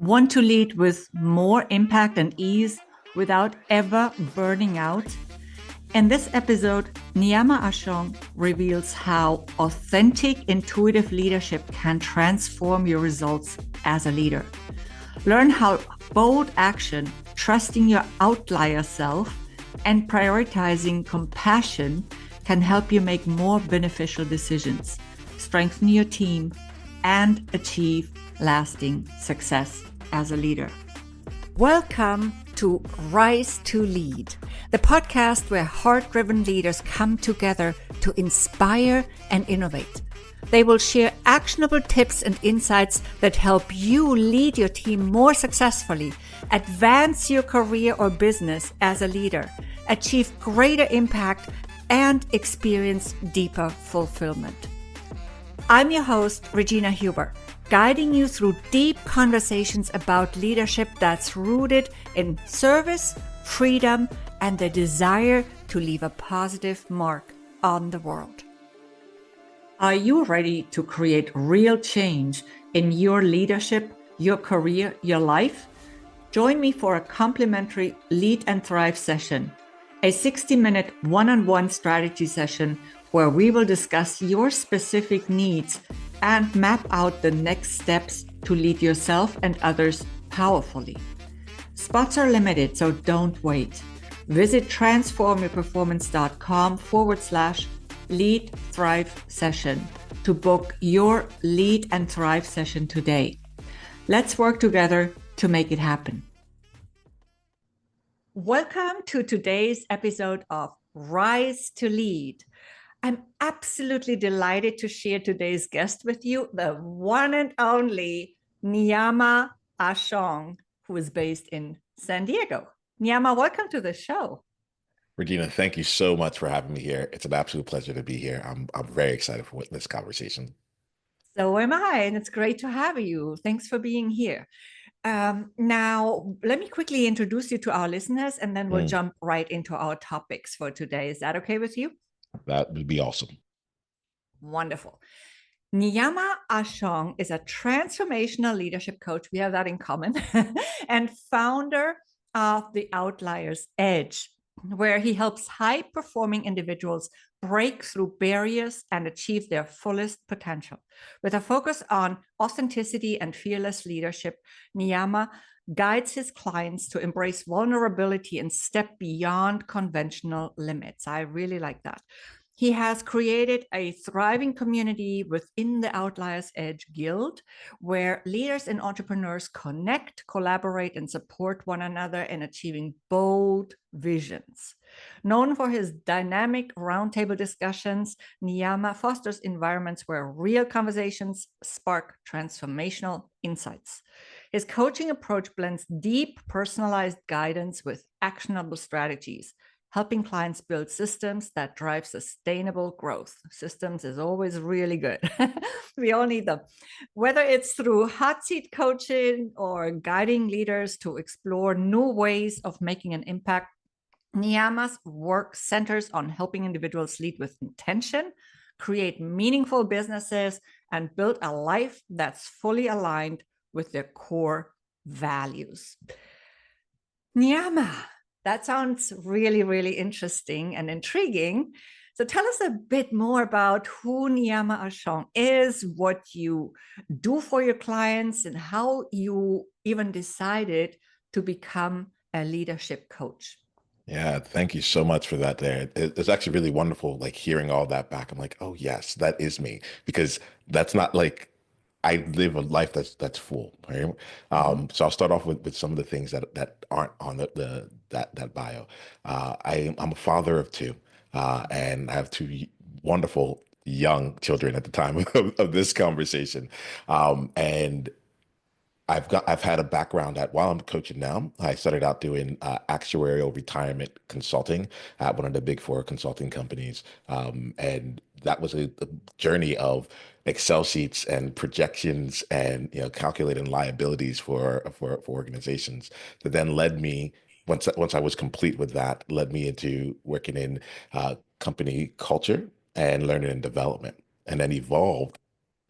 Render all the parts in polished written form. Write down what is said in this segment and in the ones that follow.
Want to lead with more impact and ease without ever burning out? In this episode, Niiamah Ashong reveals how authentic, intuitive leadership can transform your results as a leader. Learn how bold action, trusting your outlier self, and prioritizing compassion can help you make more beneficial decisions, strengthen your team, and achieve lasting success as a leader. Welcome to Rise to Lead, the podcast where heart-driven leaders come together to inspire and innovate. They will share actionable tips and insights that help you lead your team more successfully, advance your career or business as a leader, achieve greater impact, and experience deeper fulfillment. I'm your host, Regina Huber, guiding you through deep conversations about leadership that's rooted in service, freedom, and the desire to leave a positive mark on the world. Are you ready to create real change in your leadership, your career, your life? Join me for a complimentary Lead and Thrive session, a 60-minute one-on-one strategy session where we will discuss your specific needs and map out the next steps to lead yourself and others powerfully. Spots are limited, so don't wait. Visit transformyourperformance.com/Lead Thrive session to book your Lead and Thrive session today. Let's work together to make it happen. Welcome to today's episode of Rise to Lead. I'm absolutely delighted to share today's guest with you, the one and only Niiamah Ashong, who is based in San Diego. Niiamah, welcome to the show. Regina, thank you so much for having me here. It's an absolute pleasure to be here. I'm very excited for this conversation. So am I, and it's great to have you. Thanks for being here. Now, let me quickly introduce you to our listeners, and then we'll jump right into our topics for today. Is that okay with you? That would be awesome. Wonderful. Niiamah Ashong is a transformational leadership coach. We have that in common, and founder of the Outlier's Edge, where he helps high-performing individuals break through barriers and achieve their fullest potential. With a focus on authenticity and fearless leadership, Niiamah guides his clients to embrace vulnerability and step beyond conventional limits. I really like that. He has created a thriving community within the Outliers Edge Guild, where leaders and entrepreneurs connect, collaborate, and support one another in achieving bold visions. Known for his dynamic roundtable discussions, Niiamah fosters environments where real conversations spark transformational insights. His coaching approach blends deep, personalized guidance with actionable strategies, helping clients build systems that drive sustainable growth. Systems is always really good. We all need them. Whether it's through hot seat coaching or guiding leaders to explore new ways of making an impact, Niiamah's work centers on helping individuals lead with intention, create meaningful businesses, and build a life that's fully aligned with their core values. Niiamah, that sounds really, really interesting and intriguing. So tell us a bit more about who Niiamah Ashong is, what you do for your clients, and how you even decided to become a leadership coach. Yeah, thank you so much for that there. It's actually really wonderful, like hearing all that back. I'm like, oh yes, that is me. Because that's not like I live a life that's full, right? So I'll start off with some of the things that aren't on that bio. I'm a father of two, and I have two wonderful young children at the time of this conversation. And I've had a background at while I'm coaching now. I started out doing actuarial retirement consulting at one of the big four consulting companies, and that was a journey of Excel sheets and projections and calculating liabilities for organizations. That then led me once I was complete with that, led me into working in company culture and learning and development, and then evolved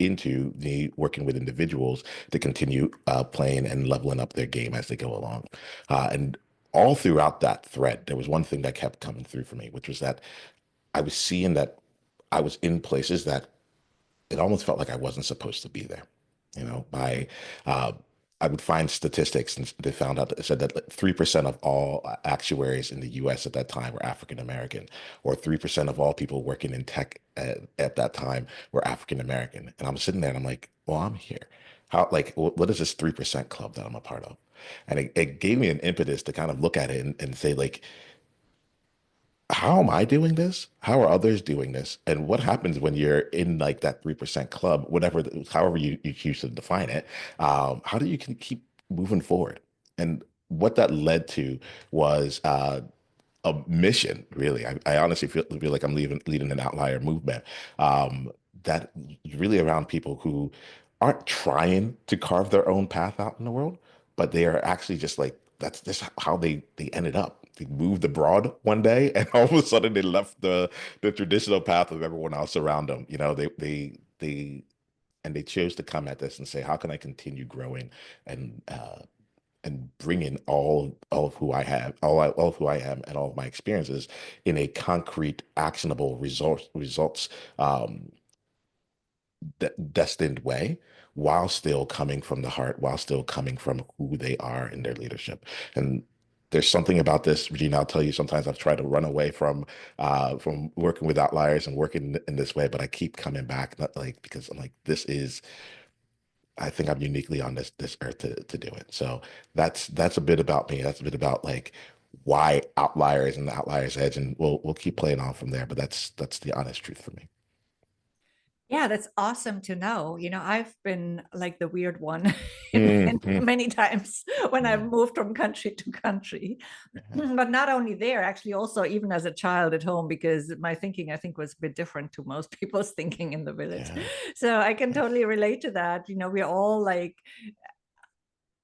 into the working with individuals to continue playing and leveling up their game as they go along. And all throughout that thread, there was one thing that kept coming through for me, which was that I was seeing that I was in places that it almost felt like I wasn't supposed to be there. You know, uh, I would find statistics, and they found out that it said that like 3% of all actuaries in the U.S. at that time were African American, or 3% of all people working in tech at that time were African American. And I'm sitting there and I'm like, well, I'm here. How, like, what is this 3% club that I'm a part of? And it gave me an impetus to kind of look at it and say, like, how am I doing this? How are others doing this? And what happens when you're in like that 3% club, whatever, however you choose to define it? How do you can keep moving forward? And what that led to was a mission, really. I honestly feel like I'm leading an outlier movement that is really around people who aren't trying to carve their own path out in the world, but they are actually just like that's just how they ended up. They moved abroad one day, and all of a sudden they left the traditional path of everyone else around them. You know, they chose to come at this and say, how can I continue growing and bring in all of who I have, all of who I am, and all of my experiences in a concrete, actionable results destined way, while still coming from the heart, while still coming from who they are in their leadership. And there's something about this, Regina. I'll tell you, sometimes I've tried to run away from working with outliers and working in this way, but I keep coming back, not like because I'm like, this is I think I'm uniquely on this earth to do it. So that's a bit about me. That's a bit about like why Outliers and the Outliers Edge, and we'll keep playing on from there. But that's the honest truth for me. Yeah, that's awesome to know. I've been like the weird one Mhm. many times when I've Yeah, moved from country to country. yeah, But not only there, actually, also even as a child at home, because my thinking, I think, was a bit different to most people's thinking in the village. yeah. So I can Yes. totally relate to that. We're all like,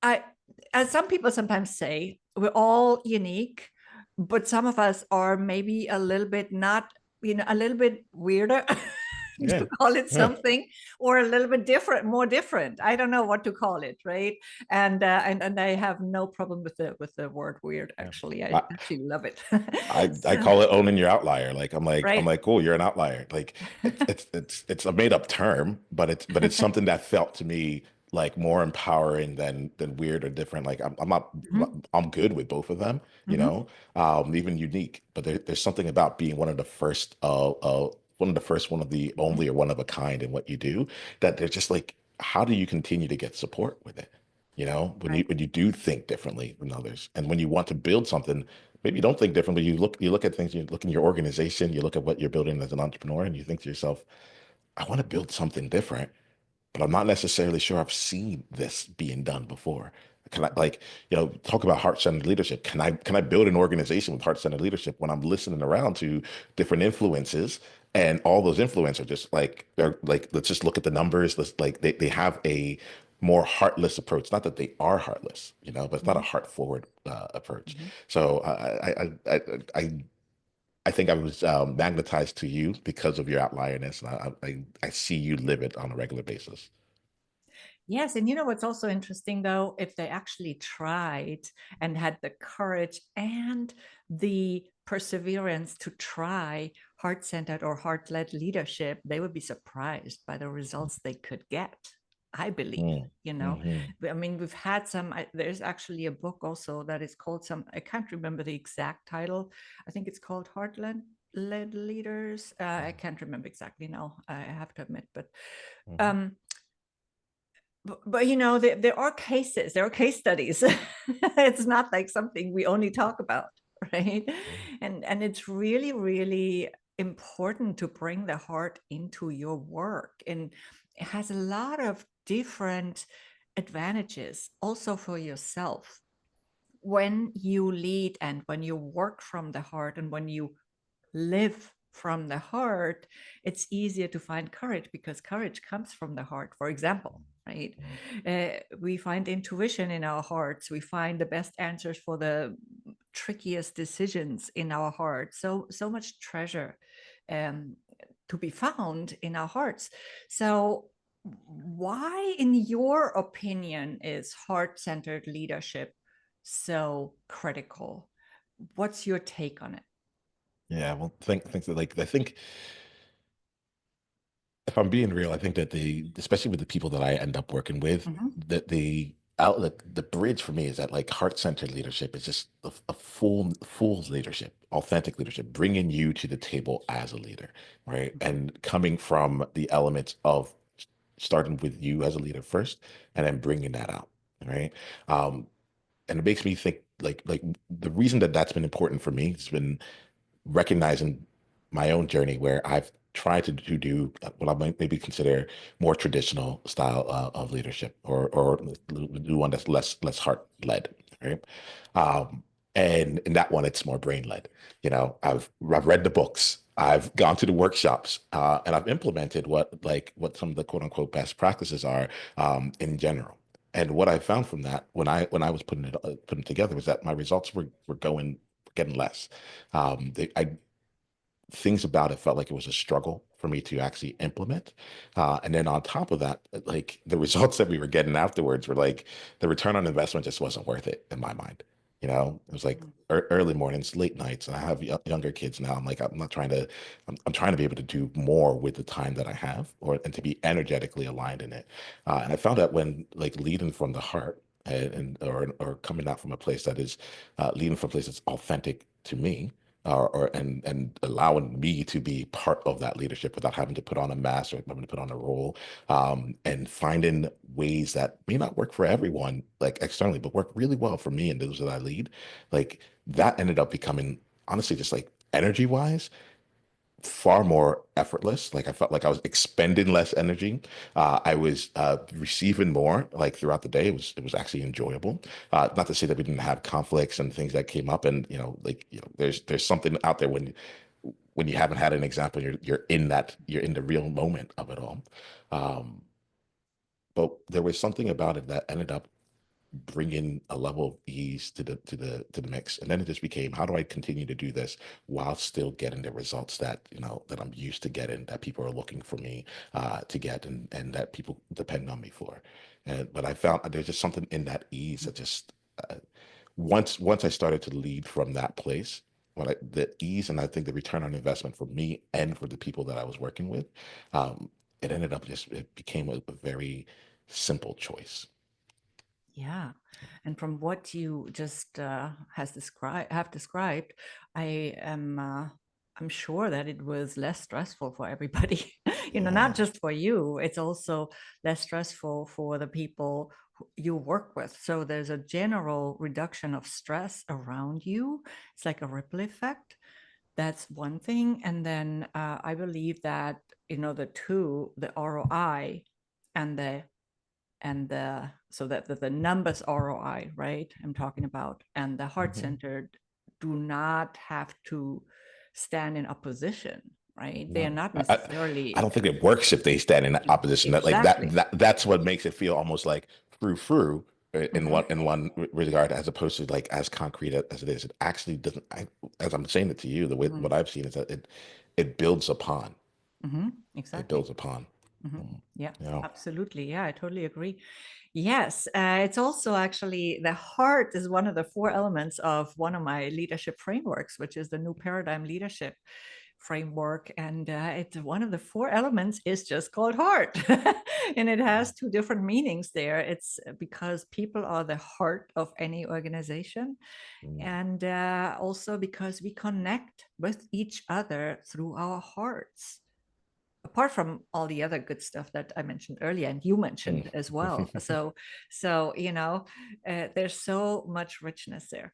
I, as some people sometimes say, we're all unique, but some of us are maybe a little bit not, a little bit weirder. To Yeah, call it yeah, something, or a little bit different, more different. I don't know what to call it, right? And I have no problem with the word weird. yeah. Actually, I I, actually love it. I So, call it owning your outlier. Like I'm right. like, cool, you're an outlier. Like it's a made up term, but it's something that felt to me like more empowering than weird or different. Like I'm not Mhm, I'm good with both of them, mhm, even unique. But there's something about being one of the mhm, only or one of a kind in what you do that they're just like, how do you continue to get support with it? When you right. when you do think differently than others, and when you want to build something. Maybe you don't think differently. You look at things, you look in your organization, you look at what you're building as an entrepreneur, and you think to yourself, I want to build something different, but I'm not necessarily sure I've seen this being done before. Can I like, talk about heart-centered leadership? Can I build an organization with heart-centered leadership when I'm listening around to different influences and all those influencers are just like they're like, let's just look at the numbers. Let's like they have a more heartless approach. Not that they are heartless, but it's not a Mhm, heart forward approach. mhm. So I think I was magnetized to you because of your outlierness, and I see you live it on a regular basis. Yes, and what's also interesting though, if they actually tried and had the courage and the perseverance to try heart-centered or heart-led leadership, they would be surprised by the results they could get. I believe, Mm, hmm. I mean, we've had some, there's actually a book also that is called I can't remember the exact title. I think it's called Heart-led Leaders. I can't remember exactly now, I have to admit, but Hmm. um, but there are cases, there are case studies. It's not like something we only talk about, right? And it's really, really important to bring the heart into your work, and it has a lot of different advantages also for yourself when you lead and when you work from the heart and when you live from the heart. It's easier to find courage because courage comes from the heart, for example, right? We find intuition in our hearts. We find the best answers for the trickiest decisions in our hearts. So much treasure um, to be found in our hearts. So Why, in your opinion, is heart-centered leadership so critical? What's your take on it? Yeah, well, think that like I think if I'm being real, I think that especially with the people that I end up working with, Mhm. that the outlet, the bridge for me is that like heart-centered leadership is just a full leadership, authentic leadership, bringing you to the table as a leader, right? Mhm. And coming from the elements of starting with you as a leader first, and then bringing that out, right? Um, and it makes me think like the reason that that's been important for me has been recognizing my own journey where I've tried to do what I might maybe consider more traditional style of leadership, or do one that's less heart led, right? Um, and in that one, it's more brain led. You know, I've read the books, I've gone to the workshops, and I've implemented what some of the quote unquote best practices are in general. And what I found from that when I was putting it together was that my results were getting less. I things about it felt like it was a struggle for me to actually implement. And then on top of that, like the results that we were getting afterwards were like the return on investment just wasn't worth it in my mind. You know, it was like Mhm. early mornings, late nights, and I have younger kids now. I'm like, I'm not trying to, I'm trying to be able to do more with the time that I have, and to be energetically aligned in it. And I found that when like leading from the heart, or coming out from a place that is leading from a place that's authentic to me, and allowing me to be part of that leadership without having to put on a mask or having to put on a role, and finding ways that may not work for everyone, like externally, but work really well for me and those that I lead. Like that ended up becoming honestly just like energy wise far more effortless. Like I felt like I was expending less energy. I was receiving more like throughout the day. It was actually enjoyable. Not to say that we didn't have conflicts and things that came up, and there's something out there when you haven't had an example, you're in the real moment of it all. Um, but there was something about it that ended up bring in a level of ease to the mix, and then it just became, how do I continue to do this while still getting the results that I'm used to getting, that people are looking for me to get, and that people depend on me for. And but I found there's just something in that ease that just once I started to lead from that place, the ease, and I think the return on investment for me and for the people that I was working with, um, it became a very simple choice. Yeah. And from what you just have described, I am I'm sure that it was less stressful for everybody. Not Yeah. just for you, it's also less stressful for the people you work with. So there's a general reduction of stress around you. It's like a ripple effect. That's one thing. And then I believe that, the ROI and the so that the numbers ROI, right? I'm talking about, and the heart Mhm. centered do not have to stand in opposition, right? They are No, not I necessarily don't think it works if they stand in opposition. That like exactly. that's what makes it feel almost like through in Mhm, one regard, as opposed to like as concrete as it is. It actually doesn't. As I'm saying it to you, the way mhm, what I've seen is that it builds upon. mhm, It exactly. builds upon. Mhm. Mm, Yeah, You know. absolutely. Yeah, I totally agree. Yes, it's also actually the heart is one of the four elements of one of my leadership frameworks, which is the new paradigm leadership framework. And it's one of the four elements is just called heart. And it has two different meanings there. It's because people are the heart of any organization. Mm, And also because we connect with each other through our hearts, apart from all the other good stuff that I mentioned earlier and you mm. mentioned as well. So there's so much richness there.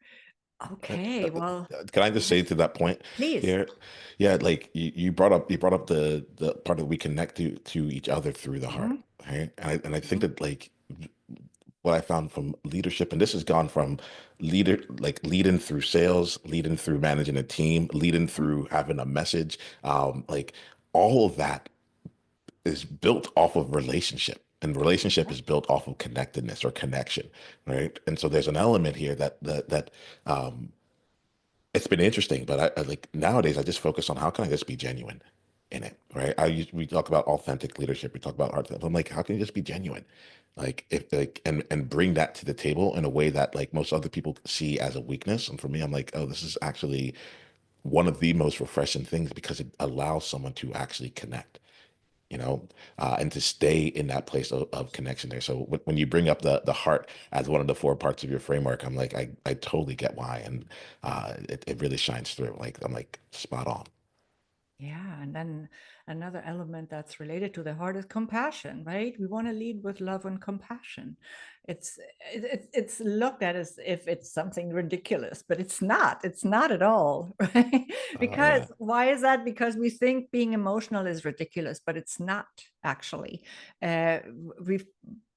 Uh, Okay, well, Can I just say to that point please. here? Yeah, like you brought up the part that we connect to each other through the heart, Mhm, right? And I think mhm, that like what I found from leadership, and this has gone from leading through sales, leading through managing a team, leading mhm, through having a message, like all of that is built off of relationship, and relationship is built off of connectedness or connection, right? And so there's an element here that um it's been interesting, but I like nowadays I just focus on how can I just be genuine, in it, right? We talk about authentic leadership. We talk about art. I'm like, how can you just be genuine? Like if like and bring that to the table in a way that like most other people see as a weakness. And for me, I'm like, oh, this is actually one of the most refreshing things because it allows someone to actually connect, and to stay in that place of connection there. So when you bring up the heart as one of the four parts of your framework, I'm like, I totally get why, and it really shines through. Like I'm like spot on. Yeah, and then another element that's related to the heart is compassion, right? We want to lead with love and compassion. It's looked at as if it's something ridiculous, but it's not. It's not at all, right? Because Yeah, why is that? Because we think being emotional is ridiculous, but it's not actually. Uh, we've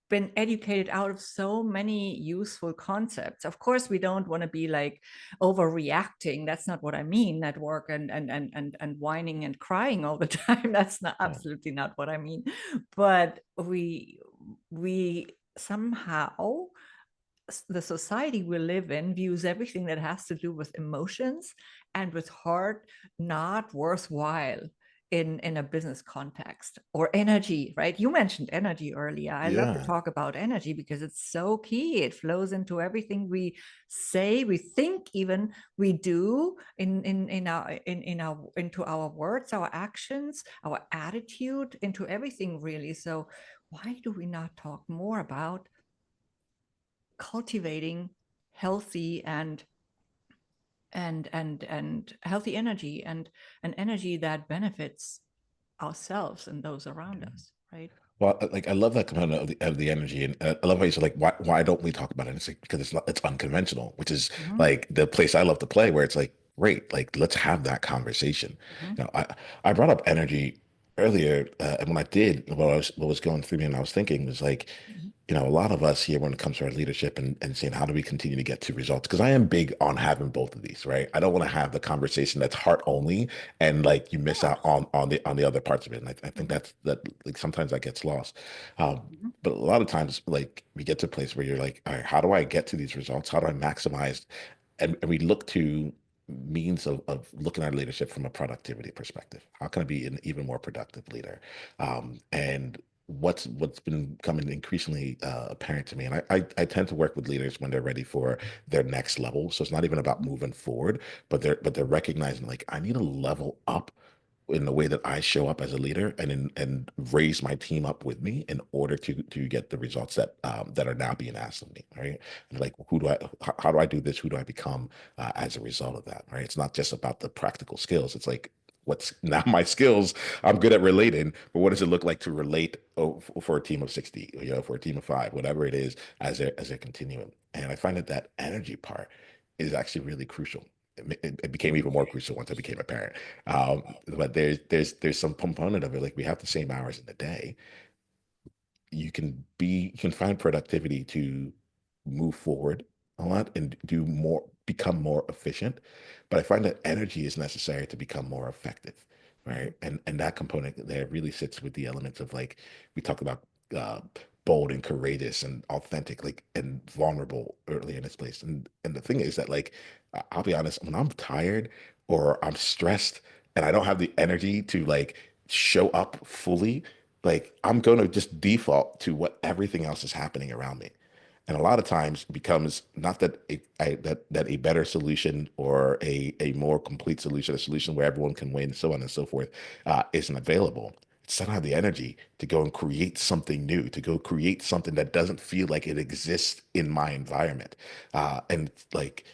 been educated out of so many useful concepts. Of course, we don't want to be like overreacting. That's not what I mean at work and whining and crying all the time. That's not yeah, absolutely not what I mean. But we somehow, the society we live in views everything that has to do with emotions and with heart not worthwhile in a business context. Or energy, right? You mentioned energy earlier. I love to yeah. talk about energy because it's so key. It flows into everything we say, we think, even we do in our into our words, our actions, our attitude, into everything really. So why do we not talk more about cultivating healthy and healthy energy, and an energy that benefits ourselves and those around us, right? Well, like I love that component of the energy, and I love how you said like why don't we talk about it? It's like, because it's unconventional, which is Mhm, like the place I love to play, where it's like great, like let's have that conversation. mhm, I brought up energy earlier, and when I did, what was going through me, and I was thinking was like, mhm, a lot of us here when it comes to our leadership and saying how do we continue to get to results? Because I am big on having both of these, right? I don't want to have the conversation that's heart only and like you of miss out course. on the other parts of it. And I think Mhm, that like sometimes that gets lost. Um, mhm, but a lot of times, like we get to a place where you're like, all right, how do I get to these results? How do I maximize? And we look to means of looking at leadership from a productivity perspective. How can I be an even more productive leader? And what's been becoming increasingly apparent to me, and I tend to work with leaders when they're ready for their next level. So it's not even about mhm, moving forward, but they're recognizing like I need to level up in the way that I show up as a leader and raise my team up with me in order to get the results that are now being asked of me, right? And like, how do I do this? Who do I become as a result of that, right? It's not just about the practical skills. It's like, what's now my skills? I'm good at relating, but what does it look like to relate for a team of 60, for a team of five, whatever it is, as they're continuing? And I find that energy part is actually really crucial. It became even more crucial once I became a parent. But there's some component of it, like we have the same hours in the day. You can find productivity to move forward a lot and do more, become more efficient. But I find that energy is necessary to become more effective, mhm, right? And that component there really sits with the elements of like we talk about uh bold and courageous and authentic, like and vulnerable early in this place. And the thing is that like I'll be honest, when I'm tired or I'm stressed and I don't have the energy to like show up fully, like I'm going to just default to what everything else is happening around me. And a lot of times it becomes not that that a better solution or a more complete solution, a solution where everyone can win, so on and so forth, isn't available. It's I don't have the energy to go and create something new, to go create something that doesn't feel like it exists in my environment. And like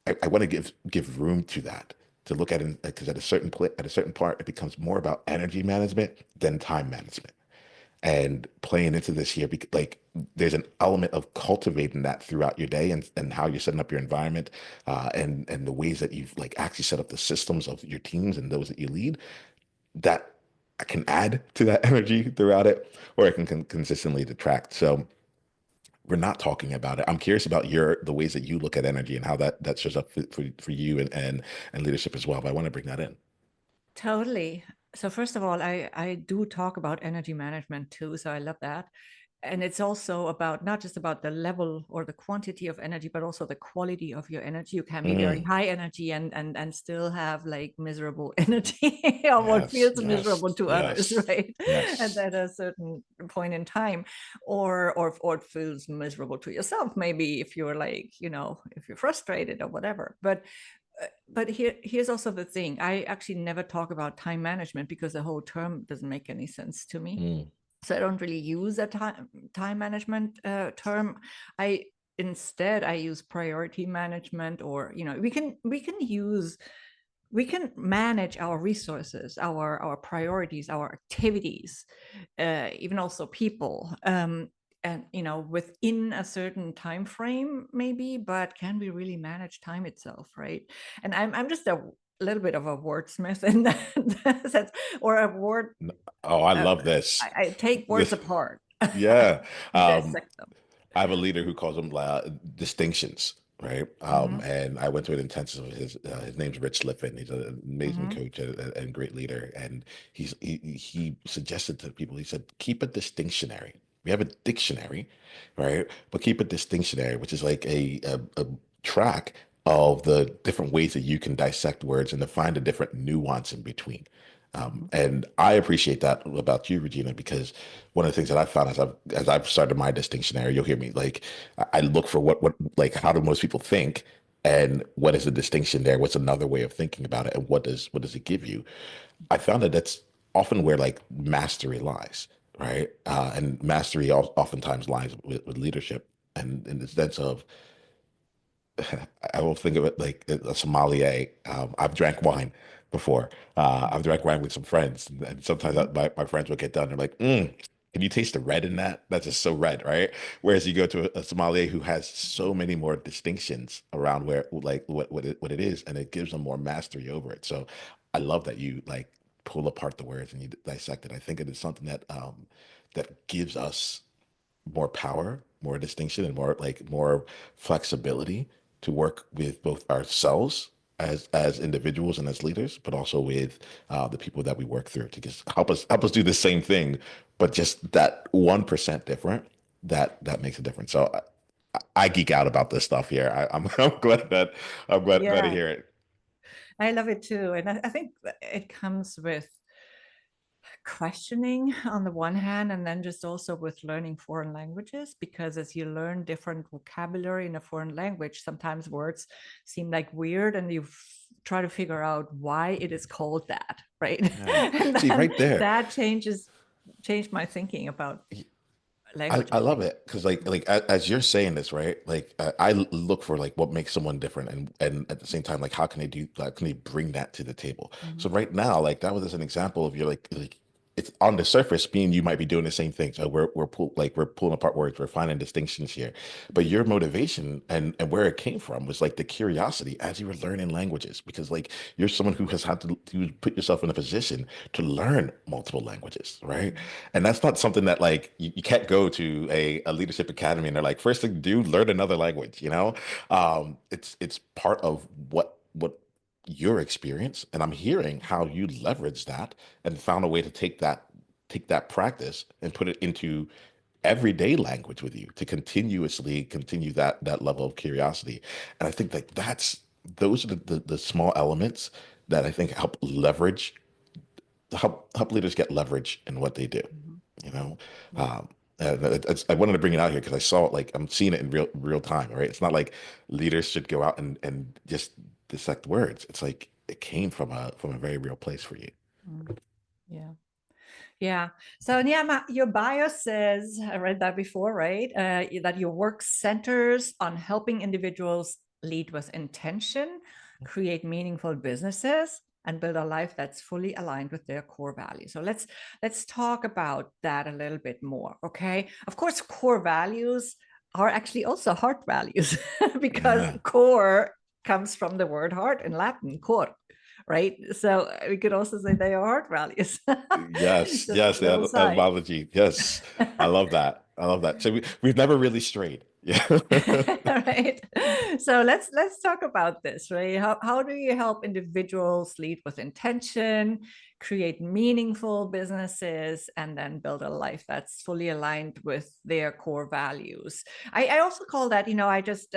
I want to give room to that, to look at it because at a certain part, it becomes more about energy management than time management. And playing into this here, because like there's an element of cultivating that throughout your day and how you're setting up your environment, and the ways that you've like actually set up the systems of your teams and those that you lead, that I can add to that energy throughout it, or I can consistently detract. So we're not talking about it. I'm curious about the ways that you look at energy and how that shows up for you and leadership as well. But I want to bring that in. totally. So first of all, I do talk about energy management too, so I love that. and it's also about not just about the level or the quantity of energy, but also the quality of your energy. You can be very Mm, high energy and still have like miserable energy or what yes, feels yes, miserable to others, yes, right? And yes. at a certain point in time, or it feels miserable to yourself, maybe if you're like, if you're frustrated or whatever. But here's also the thing. I actually never talk about time management because the whole term doesn't make any sense to me. Mm, So I don't really use a time management term. I Instead I use priority management, or we can manage our resources, our priorities, our activities, even also people, and within a certain time frame maybe. But can we really manage time itself, right? And I'm just a little bit of a wordsmith in that sense, or a word. oh, I uh, love this. I take words This, apart yeah. and Um, dissect them. I have a leader who calls them distinctions, right? Mm-hmm. And I went to an intensive. His name's Rich Liffin. He's an amazing Mm-hmm. coach and great leader. And he suggested to people. He said, keep a distinctionary. We have a dictionary, right? But keep a distinctionary, which is like a track of the different ways that you can dissect words and to find a different nuance in between. Mm-hmm. And I appreciate that about you, Regina, because one of the things that I found as I've started my distinctionary, you'll hear me like I look for what like how do most people think, and what is the distinction there? What's another way of thinking about it, and what does it give you? I found that that's often where like mastery lies, right? And mastery oftentimes lies with leadership, and in the sense of I will think of it like a sommelier. I've drank wine before. I've drank wine with some friends, and sometimes Mm-hmm. my friends will get done. They're like, "Can you taste the red in that? That's just so red, right?" Whereas you go to a sommelier who has so many more distinctions around where, like, what it is, and it gives them more mastery over it. So, I love that you like pull apart the words and you dissect it. I think it is something that gives us more power, more distinction, and more flexibility to work with both ourselves as individuals and as leaders, but also with the people that we work through to just help us do the same thing, but just that 1% different. That makes a difference. So I geek out about this stuff here. I'm glad that I'm glad to Yeah, hear it. I love it too. And I think that it comes with questioning on the one hand, and then just also with learning foreign languages, because as you learn different vocabulary in a foreign language, sometimes words seem like weird, and you try to figure out why it is called that, right? Yeah. And See, then right there. that changed my thinking about I languages. love it because as you're saying this, right? Like I look for like what makes someone different, and at the same time, like how can they do like can they bring that to the table? So Mhm. right now, like that was just an example of you're like it's on the surface, being you might be doing the same thing. So we're pulling apart words, we're finding distinctions here, but your motivation and where it came from was like the curiosity as you were learning languages, because like you're someone who has had to put yourself in a position to learn multiple languages, right? Mhm. And that's not something that like you can't go to a leadership academy and they're like, first thing to do, learn another language, you know? It's part of what your experience, and I'm hearing how you leverage that and found a way to take that practice and put it into everyday language with you to continuously continue that level of curiosity. And I think like those are the small elements that I think help leaders get leverage in what they do, Mhm. you know. Yeah. um I wanted to bring it out here because I saw it, like I'm seeing it in real time, right? It's not like leaders should go out and just dissect words. It's like it came from a very real place for you. Mm. Yeah. Yeah. So Niiamah, your bio says, I read that before, right? That your work centers on helping individuals lead with intention, create meaningful businesses, and build a life that's fully aligned with their core values. So let's talk about that a little bit more. Okay. Of course, core values are actually also heart values because Yeah. core comes from the word heart in Latin, cor, right? So we could also say they are heart values. Yes, Just a yes, little the side. etymology. Yes. I love that. I love that. So we've never really strayed. Yeah. Right. So let's talk about this, right? How do you help individuals lead with intention, create meaningful businesses, and then build a life that's fully aligned with their core values. I also call that, I just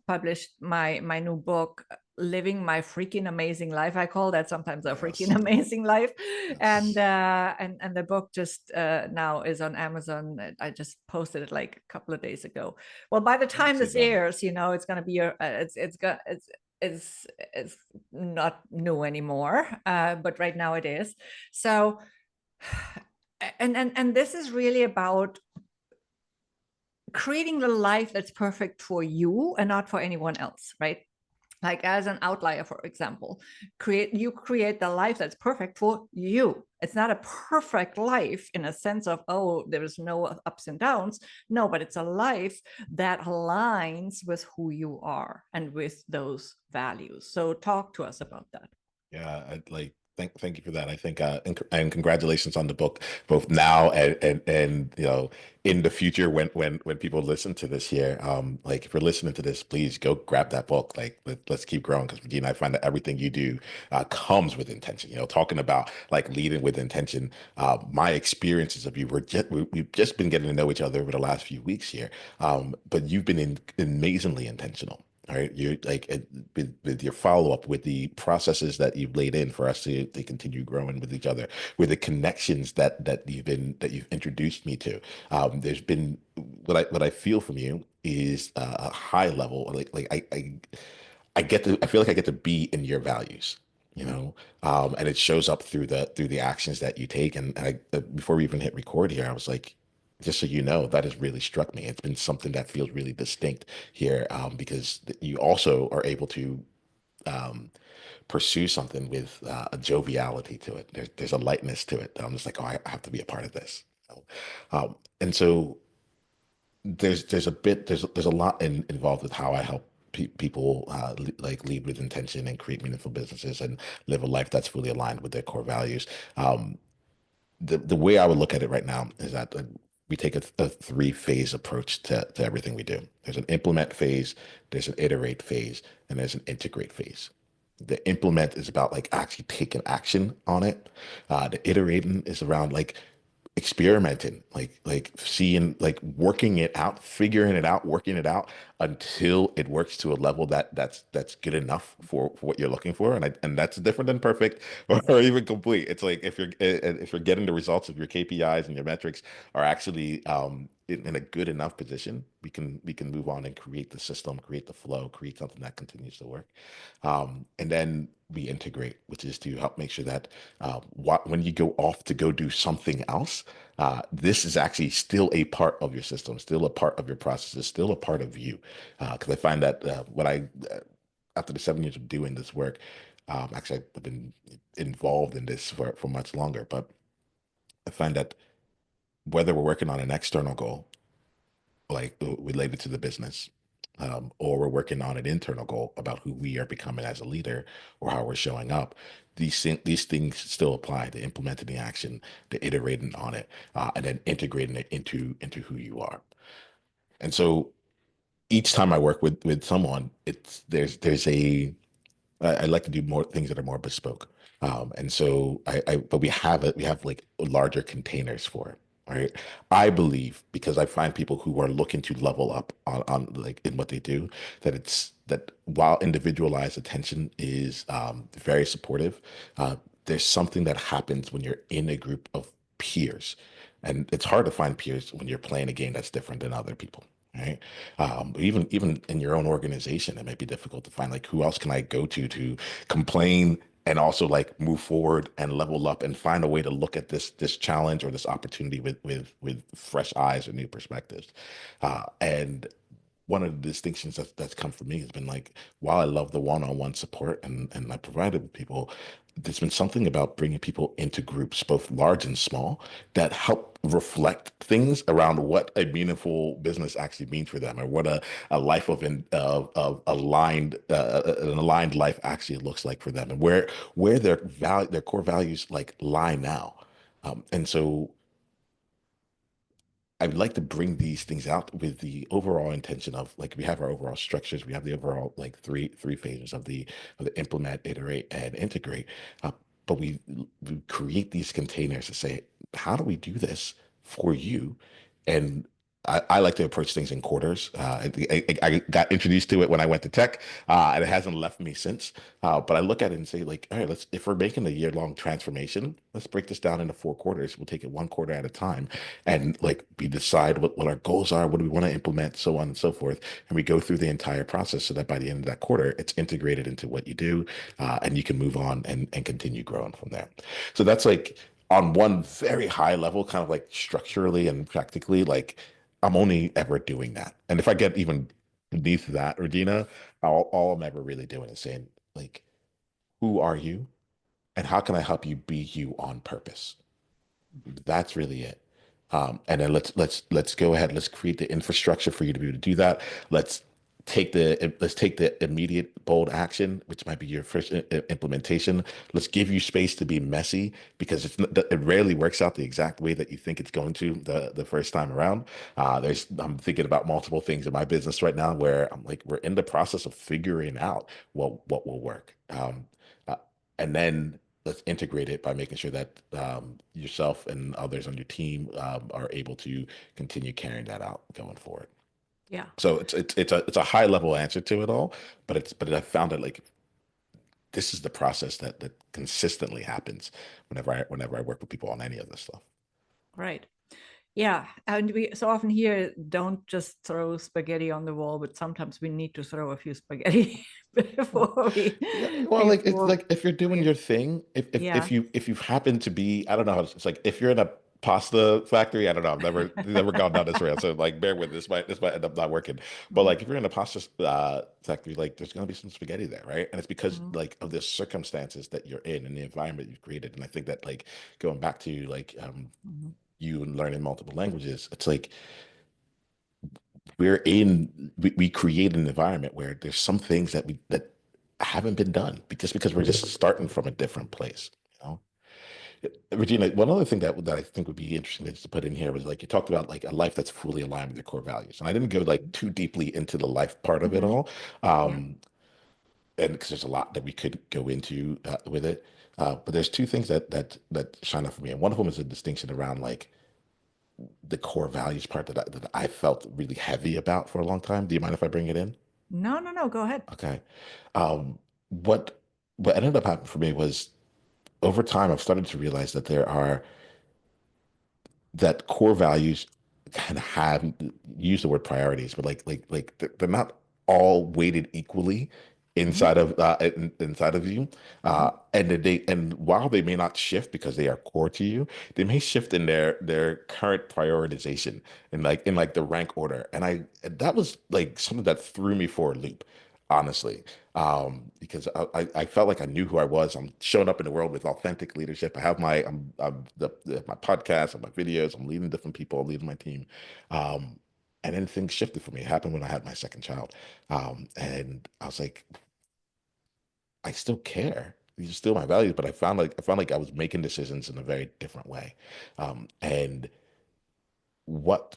published my new book, Living My Freaking Amazing Life. I call that sometimes a Yes. freaking amazing life. And Yes. and the book just now is on Amazon. I just posted it like a couple of days ago. Well, by the time Nicely this done. airs, it's going to be it's not new anymore, but right now it is. So, and this is really about creating the life that's perfect for you and not for anyone else, right? Like as an outlier, for example, create the life that's perfect for you. It's not a perfect life in a sense of, oh, there is no ups and downs. No, but it's a life that aligns with who you are and with those values. So talk to us about that. Yeah, thank you for that. I think and congratulations on the book, both now and in the future when people listen to this here. Like if you're listening to this, please go grab that book. Like let's keep growing, because Regina, I find that everything you do comes with intention. Talking about like leading with intention. My experiences of you we've just been getting to know each other over the last few weeks here. But you've been amazingly intentional. All right, you're like with your follow up, with the processes that you've laid in for us to continue growing with each other, with the connections that you've introduced me to. There's been what I feel from you is a high level, I feel like I get to be in your values, and it shows up through the actions that you take. And before we even hit record here, I was like, just so you know, that has really struck me. It's been something that feels really distinct here, because you also are able to um, pursue something with a joviality to it. There's a lightness to it that I'm just like, oh, I have to be a part of this. And so there's a lot involved with how I help people lead with intention and create meaningful businesses and live a life that's fully aligned with their core values. Um, the way I would look at it right now is that we take a three-phase approach to everything we do. There's an implement phase, there's an iterate phase, and there's an integrate phase. The implement is about like actually taking action on it. The iterating is around like experimenting, like seeing, like working it out, figuring it out, working it out until it works to a level that's good enough for what you're looking for. And that's different than perfect or even complete. It's like if you're getting the results of your KPIs and your metrics are actually in a good enough position, we can move on and create the system, create the flow, create something that continues to work. And then we integrate, which is to help make sure that when you go off to go do something else, this is actually still a part of your system, still a part of your processes, still a part of you. Because I find that after the 7 years of doing this work, actually I've been involved in this for much longer, but I find that whether we're working on an external goal, like related to the business, or we're working on an internal goal about who we are becoming as a leader or how we're showing up. These things still apply to implementing the action, to iterating on it, and then integrating it into who you are. And so each time I work with someone, there's I like to do more things that are more bespoke. And so but we have like larger containers for it. Right. I believe, because I find people who are looking to level up on like in what they do, that while individualized attention is very supportive, there's something that happens when you're in a group of peers. And it's hard to find peers when you're playing a game that's different than other people. Right. Even in your own organization, it might be difficult to find like who else can I go to complain and also like move forward and level up and find a way to look at this challenge or this opportunity with fresh eyes or new perspectives. And one of the distinctions that's come from me has been like, while I love the one-on-one support and I provided with people, there's been something about bringing people into groups, both large and small, that help reflect things around what a meaningful business actually means for them, or what a life of aligned an aligned life actually looks like for them, and where their core values like lie now. And so I would like to bring these things out with the overall intention of like, we have our overall structures, we have the overall like three phases of the implement, iterate, and integrate. but we create these containers to say, how do we do this for you? And I like to approach things in quarters. I got introduced to it when I went to tech, and it hasn't left me since. But I look at it and say, like, all right, if we're making a year-long transformation, let's break this down into 4 quarters. We'll take it one quarter at a time, and like we decide what our goals are, what do we want to implement, so on and so forth, and we go through the entire process so that by the end of that quarter, it's integrated into what you do, and you can move on and continue growing from there. So that's like on one very high level, kind of like structurally and practically, like I'm only ever doing that. And if I get even beneath that, Regina, all I'm ever really doing is saying, like, who are you? And how can I help you be you on purpose? That's really it. And then let's go ahead. Let's create the infrastructure for you to be able to do that. Let's take the immediate bold action, which might be your first implementation. Let's give you space to be messy because it rarely works out the exact way that you think it's going to the first time around. I'm thinking about multiple things in my business right now where I'm like we're in the process of figuring out what will work. Uh, and then let's integrate it by making sure that yourself and others on your team are able to continue carrying that out going forward. Yeah. So it's a high level answer to it all, but I found that like this is the process that consistently happens whenever I work with people on any of this stuff. Right. Yeah. And we so often hear don't just throw spaghetti on the wall, but sometimes we need to throw a few spaghetti before we Yeah, well, like it's before like if you're doing we your thing, yeah. if you happen to be, I don't know how it's like if you're in a pasta factory, I don't know, I've never gone down this rail, so like bear with this might end up not working. But Mhm, like if you're in a pasta factory, like there's gonna be some spaghetti there, right? And it's because mhm, like of the circumstances that you're in and the environment you've created. And I think that like going back to like mhm, you and learning multiple languages, it's like we create an environment where there's some things that haven't been done because we're just starting from a different place, you know. Regina, one other thing that I think would be interesting to put in here was like you talked about like a life that's fully aligned with your core values, and I didn't go like too deeply into the life part of it mhm. all, Yeah. and because there's a lot that we could go into with it, but there's two things that shine up for me, and one of them is a distinction around like the core values part that I felt really heavy about for a long time. Do you mind if I bring it in? No, no, no. Go ahead. Okay. Um, what what ended up happening for me was over time I've started to realize that there are that core values kind of have use the word priorities, but like they're not all weighted equally Mhm, inside of you, mhm, and while they may not shift because they are core to you, they may shift in their current prioritization in like the rank order, and that was like something that threw me for a loop, honestly, because I felt like I knew who I was. I'm showing up in the world with authentic leadership. I have my podcast and my videos. I'm leading different people, I'm leading my team. Um, and then things shifted for me. It happened when I had my second child. And I was like, I still care. These are still my values, but I found like I was making decisions in a very different way. And what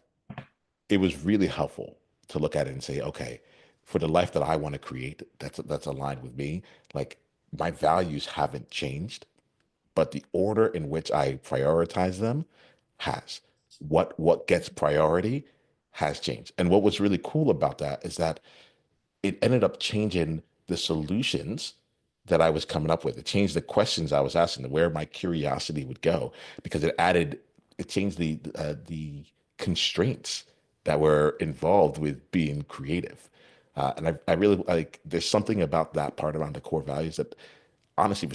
it was really helpful to look at it and say, okay, for the life that I want to create, that's aligned with me. Like my values haven't changed, but the order in which I prioritize them has. What gets priority has changed. And what was really cool about that is that it ended up changing the solutions that I was coming up with. It changed the questions I was asking, where my curiosity would go, because it changed the constraints that were involved with being creative. And I really like, there's something about that part around the core values that honestly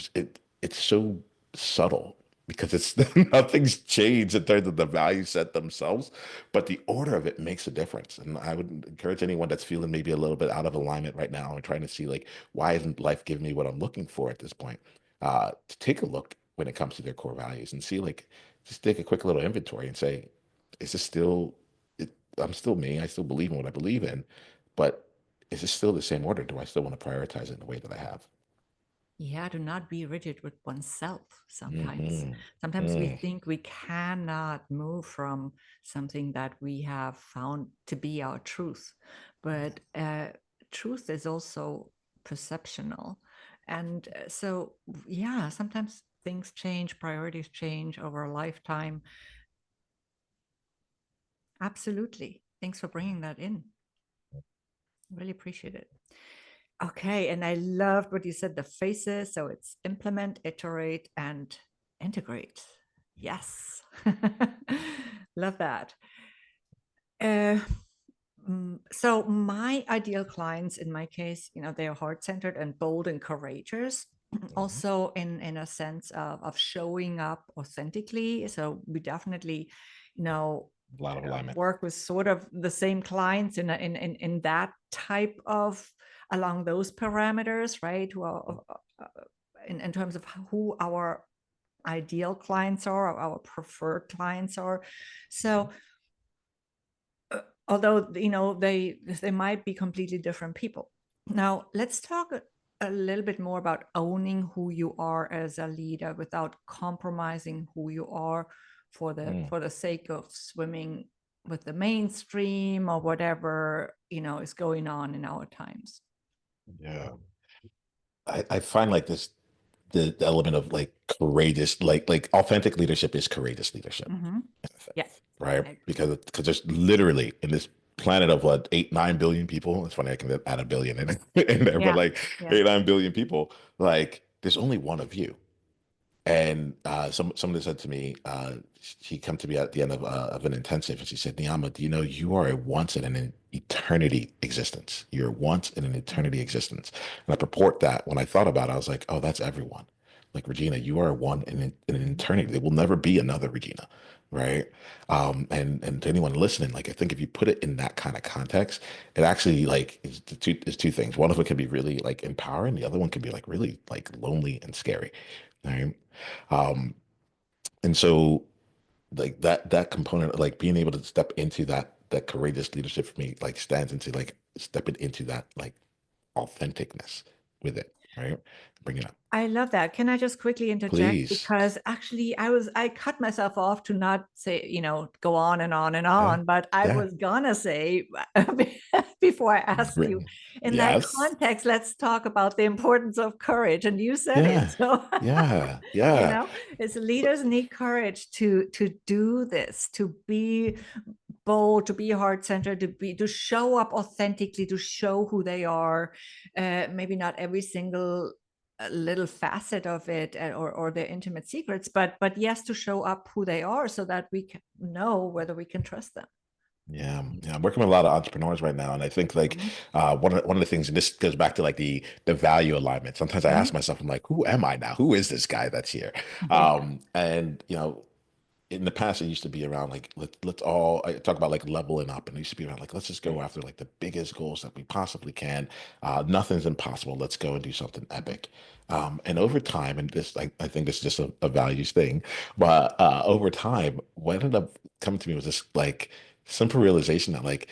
it's so subtle because it's nothing's changed in terms of the value set themselves, but the order of it makes a difference. And I would encourage anyone that's feeling maybe a little bit out of alignment right now and trying to see like why isn't life giving me what I'm looking for at this point, to take a look when it comes to their core values and see like just take a quick little inventory and say, is this still I'm still me, I still believe in what I believe in, but is this still the same order? Do I still want to prioritize it in the way that I have? Yeah, to not be rigid with oneself sometimes. Hmm. Sometimes we Mm. think we cannot move from something that we have found to be our truth. But truth is also perceptional. And so, yeah, sometimes things change, priorities change over a lifetime. Absolutely. Thanks for bringing that in. Really appreciate it. Okay. And I loved what you said, the phases. So it's implement, iterate, and integrate. Yes. Love that. Uh, so my ideal clients in my case, they are heart-centered and bold and courageous. Mhm. Also in a sense of showing up authentically. So we definitely, you know, A lot of alignment. work with sort of the same clients in that type of along those parameters, right? Who are in terms of who our ideal clients are, our preferred clients are. Mhm. So although they might be completely different people. Now let's talk a little bit more about owning who you are as a leader without compromising who you are Mm. for the sake of swimming with the mainstream or whatever is going on in our times. Yeah. I find like this the element of like courageous, like authentic leadership is courageous leadership, Mm-hmm. Yeah, right? I agree. Because there's literally in this planet of what 8 9 billion people. It's funny I can add a billion in in there, but Yeah, like yeah. 8 9 billion people, like there's only one of you. And somebody said to me, she come to me at the end of an intensive, and she said, "Niiamah, do you know you are a once in an eternity existence? You're a once in an eternity Mm-hmm. existence." And I purport that when I thought about it, I was like, "Oh, that's everyone." Like Regina, you are a one in an Mm-hmm. eternity. There will never be another Regina, right? And to anyone listening, like I think if you put it in that kind of context, it actually like is two things. One of it can be really like empowering. The other one can be like really like lonely and scary, right? Um, and so like that component, like being able to step into that courageous leadership for me, like stands into like stepping into that like authenticness with it, right? Bring it up, I love that. Can I just quickly interject? please. Because actually, I cut myself off to not say, go on and on and Yeah, on, but I yeah. was gonna say before I asked you, in that Yes. context, let's talk about the importance of courage. And you said it. Yeah. So, Yeah. you Yeah. know, as leaders need courage to do this, to be bold, to be heart-centered, to show up authentically, to show who they are. Maybe not every single little facet of it, or their intimate secrets, but yes, to show up who they are so that we can know whether we can trust them. Yeah, yeah, I'm working with a lot of entrepreneurs right now, and I think like Mhm. one of the things, and this goes back to like the value alignment. Sometimes I ask Mhm. myself, I'm like, who am I now? Who is this guy that's here? Yeah. And in the past, it used to be around like let's all I talk about like leveling up, and it used to be around like let's just go after like the biggest goals that we possibly can. Nothing's impossible. Let's go and do something Mhm. epic. And over time, and this I think this is just a values thing, but over time, what ended up coming to me was this like simple realization that like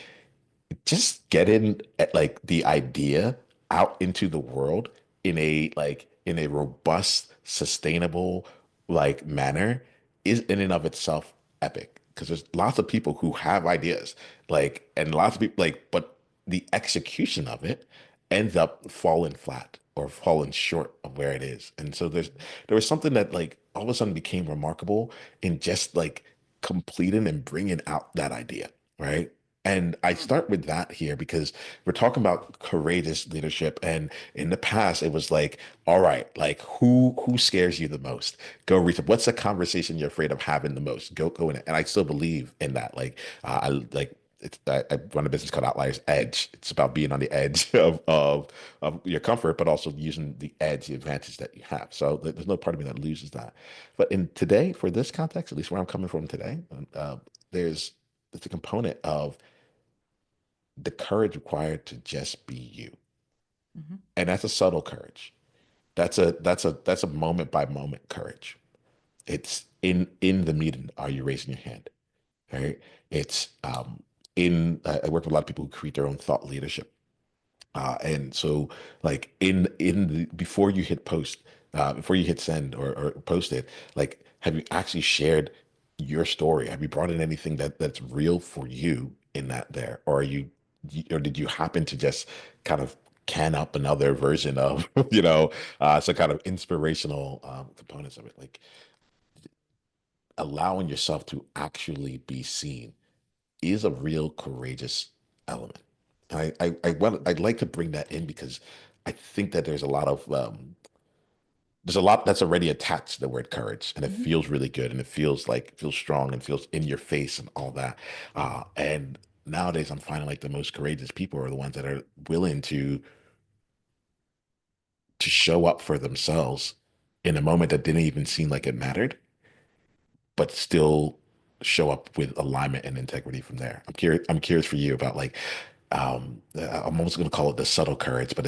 just getting at like the idea out into the world in a robust, sustainable like manner is in and of itself epic. Because there's lots of people who have ideas, like, and lots of people like, but the execution of it ends up falling flat or falling short of where it is. And so there was something that like all of a sudden became remarkable in just like completing and bringing out that idea, right? And I start with that here because we're talking about courageous leadership. And in the past, it was like, all right, like who scares you the most? Go research. What's the conversation you're afraid of having the most? Go in it. And I still believe in that. Like I like I run a business called Outliers Edge. It's about being on the edge of your comfort, but also using the edge, the advantage that you have. So there's no part of me that loses that. But in today, for this context, at least where I'm coming from today, there's there's a component of the courage required to just be you. Mhm. And that's a subtle courage. That's a moment by moment courage. It's in the meeting. Are you raising your hand? Right? It's in I work with a lot of people who create their own thought leadership. And so like in the before you hit post, before you hit send or post it, like have you actually shared your story? Have you brought in anything that's real for you in that there? Or are you or did you happen to just kind of can up another version of, some kind of inspirational components of it. Like allowing yourself to actually be seen is a real courageous element. I'd like to bring that in because I think that there's a lot that's already attached to the word courage, and it Mhm. feels really good, and feels strong, and feels in your face, and all that. And nowadays, I'm finding like the most courageous people are the ones that are willing to show up for themselves in a moment that didn't even seem like it mattered, but still show up with alignment and integrity from there. I'm curious for you about like I'm almost going to call it the subtle courage, but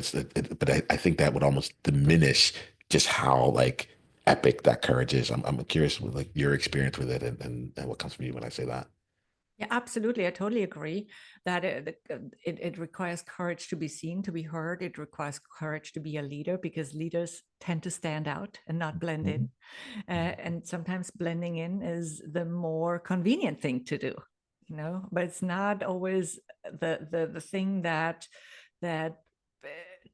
but I think that would almost diminish just how like epic that courage is. I'm curious with like your experience with it and what comes from you when I say that. Yeah, absolutely. I totally agree that it requires courage to be seen, to be heard. It requires courage to be a leader because leaders tend to stand out and not blend in. Mhm. And sometimes blending in is the more convenient thing to do, but it's not always the thing that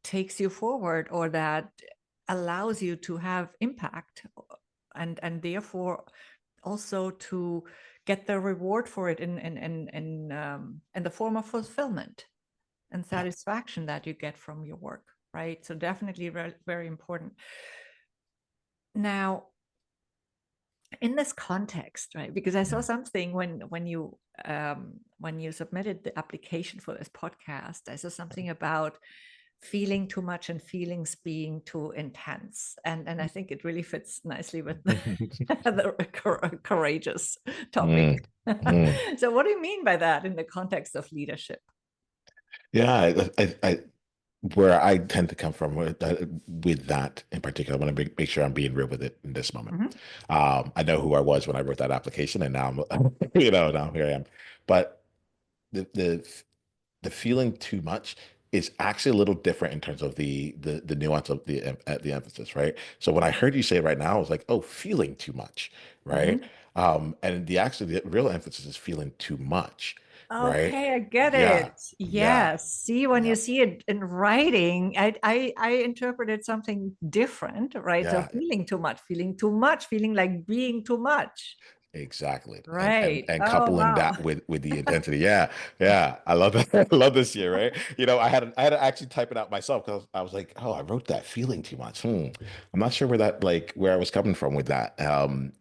takes you forward or that allows you to have impact and therefore also to get the reward for it in the form of fulfillment and Yeah. satisfaction that you get from your work, right? So definitely very, very important. Now, in this context, right? Because I saw Mm. something when you submitted the application for this podcast, I saw something about feeling too much and feelings being too intense, and I think it really fits nicely with the courageous topic. Mm. Mm. So, what do you mean by that in the context of leadership? Yeah, where I tend to come from with that in particular, I want to make sure I'm being real with it in this moment. Mhm. I know who I was when I wrote that application, and now I'm, now here I am. But the the the feeling too much is actually a little different in terms of the nuance of the emphasis, right? So when I heard you say it right now, I was like, oh, feeling too much, right? Mhm. And the real emphasis is feeling too much, right? Okay, I get Yeah, it. yeah, Yes. See, when you yeah, see it in writing, I interpreted something different, right? So yeah. feeling too much, feeling like being too much. Exactly. And and Right. and Oh, coupling wow. that with the intensity. Yeah. Yeah. I love that. I love this year, right? I had to actually type it out myself because I was like, oh, I wrote that feeling too much. I'm not sure where I was coming from with that.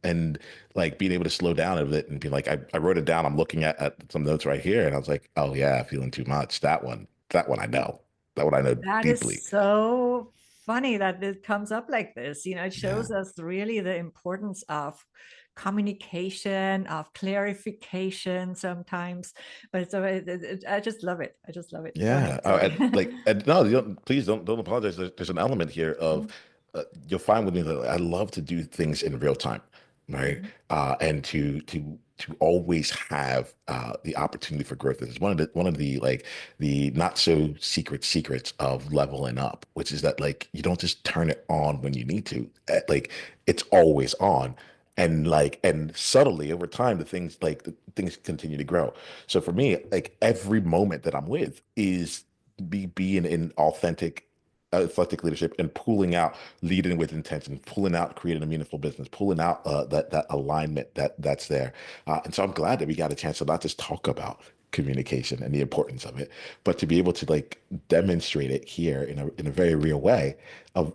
And like being able to slow down a bit and be like, I wrote it down. I'm looking at some notes right here. And I was like, oh yeah, feeling too much. That one I know. That one I know That is deeply. so funny that it comes up like this. It Yeah. shows us really the importance of communication, of clarification sometimes. But I just love it. I just love it. Go ahead. Yeah, Sorry. and no, please don't apologize. There's an element here of Mhm. you'll find with me that I love to do things in real time, right? Mhm. And to always have the opportunity for growth. Is one of the like the not so secrets of leveling up, which is that like you don't just turn it on when you need to. Like it's always on. And subtly over time, the things continue to grow. So for me, like every moment that I'm with is being in authentic leadership and pulling out, leading with intention, pulling out, creating a meaningful business, pulling out that alignment that's there. And so I'm glad that we got a chance to not just talk about communication and the importance of it, but to be able to like demonstrate it here in a very real way of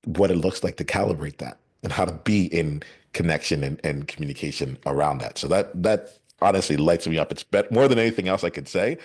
what it looks like to calibrate that and how to be in connection and communication around that. So that honestly lights me up. It's more than anything else I could say